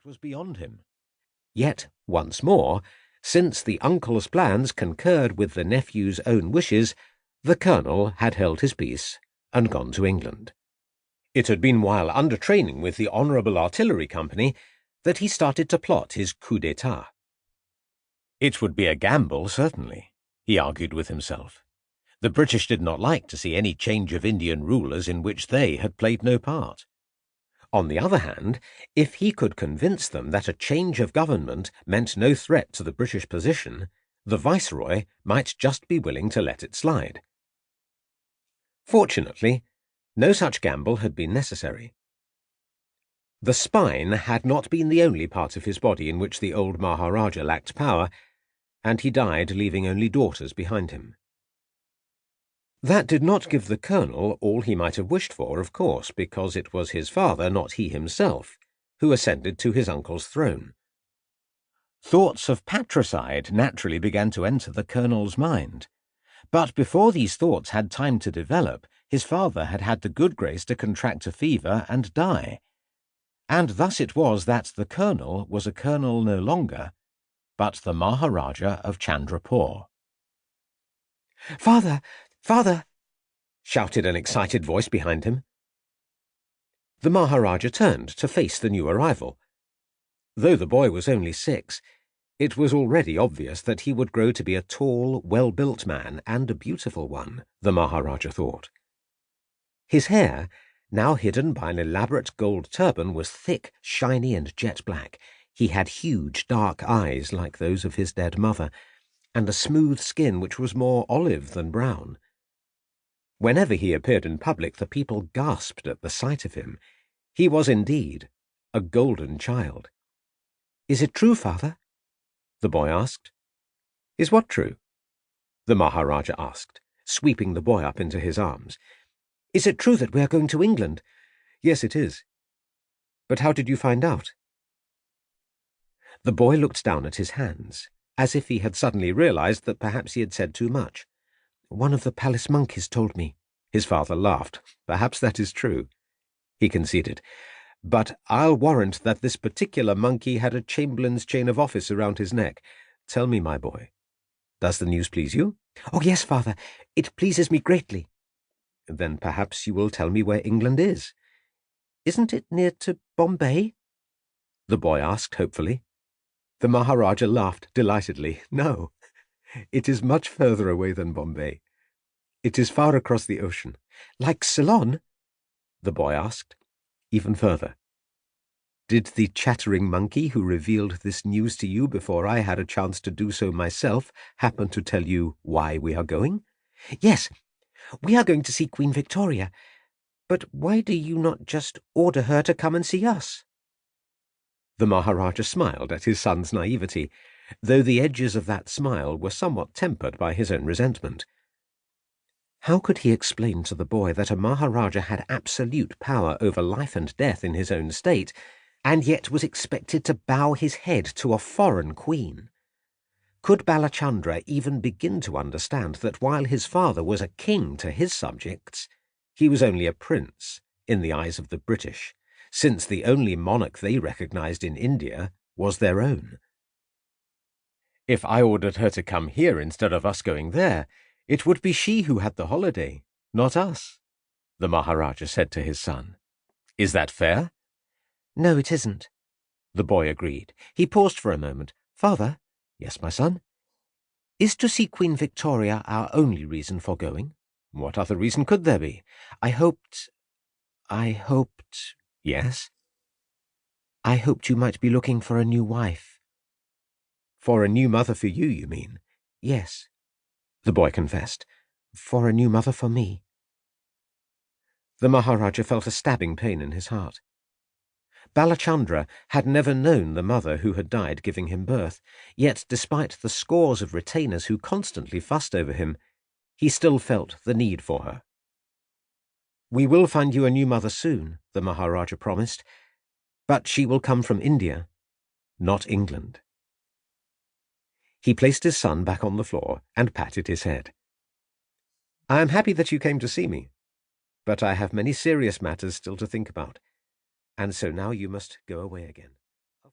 was beyond him. Yet, once more, since the uncle's plans concurred with the nephew's own wishes, the colonel had held his peace and gone to England. It had been while under training with the Honourable Artillery Company that he started to plot his coup d'etat. It would be a gamble, certainly, he argued with himself. The British did not like to see any change of Indian rulers in which they had played no part. On the other hand, if he could convince them that a change of government meant no threat to the British position, the Viceroy might just be willing to let it slide. Fortunately, no such gamble had been necessary. The spine had not been the only part of his body in which the old Maharaja lacked power, and he died leaving only daughters behind him. That did not give the colonel all he might have wished for, of course, because it was his father, not he himself, who ascended to his uncle's throne. Thoughts of patricide naturally began to enter the colonel's mind, but before these thoughts had time to develop, his father had had the good grace to contract a fever and die, and thus it was that the colonel was a colonel no longer, but the Maharajah of Chandrapore. "Father! Father!" shouted an excited voice behind him. The Maharaja turned to face the new arrival. Though the boy was only 6, it was already obvious that he would grow to be a tall, well-built man, and a beautiful one, the Maharaja thought. His hair, now hidden by an elaborate gold turban, was thick, shiny, and jet black. He had huge, dark eyes like those of his dead mother, and a smooth skin which was more olive than brown. Whenever he appeared in public, the people gasped at the sight of him. He was indeed a golden child. "Is it true, father?" the boy asked. "Is what true?" the Maharaja asked, sweeping the boy up into his arms. "Is it true that we are going to England?" "Yes, it is." "But how did you find out?" The boy looked down at his hands, as if he had suddenly realized that perhaps he had said too much. "One of the palace monkeys told me." His father laughed. "Perhaps that is true," he conceded. "But I'll warrant that this particular monkey had a chamberlain's chain of office around his neck. Tell me, my boy, does the news please you?" "Oh, yes, father. It pleases me greatly." "Then perhaps you will tell me where England is." "Isn't it near to Bombay?" the boy asked hopefully. The Maharaja laughed delightedly. "No, it is much further away than Bombay. It is far across the ocean." "Like Ceylon?" the boy asked. "Even further." "Did the chattering monkey who revealed this news to you before I had a chance to do so myself happen to tell you why we are going?" "Yes, we are going to see Queen Victoria. But why do you not just order her to come and see us?" The Maharaja smiled at his son's naivety, though the edges of that smile were somewhat tempered by his own resentment. How could he explain to the boy that a Maharaja had absolute power over life and death in his own state, and yet was expected to bow his head to a foreign queen? Could Balachandra even begin to understand that while his father was a king to his subjects, he was only a prince in the eyes of the British, since the only monarch they recognized in India was their own? "If I ordered her to come here instead of us going there, it would be she who had the holiday, not us," the Maharaja said to his son. "Is that fair?" "No, it isn't," the boy agreed. He paused for a moment. "Father." "Yes, my son?" "Is to see Queen Victoria our only reason for going?" "What other reason could there be?" I hoped... "Yes?" "I hoped you might be looking for a new wife." "For a new mother for you, you mean?" "Yes," the boy confessed. "For a new mother for me." The Maharaja felt a stabbing pain in his heart. Balachandra had never known the mother who had died giving him birth, yet despite the scores of retainers who constantly fussed over him, he still felt the need for her. "We will find you a new mother soon," the Maharaja promised, "but she will come from India, not England." He placed his son back on the floor and patted his head. "I am happy that you came to see me, but I have many serious matters still to think about, and so now you must go away again."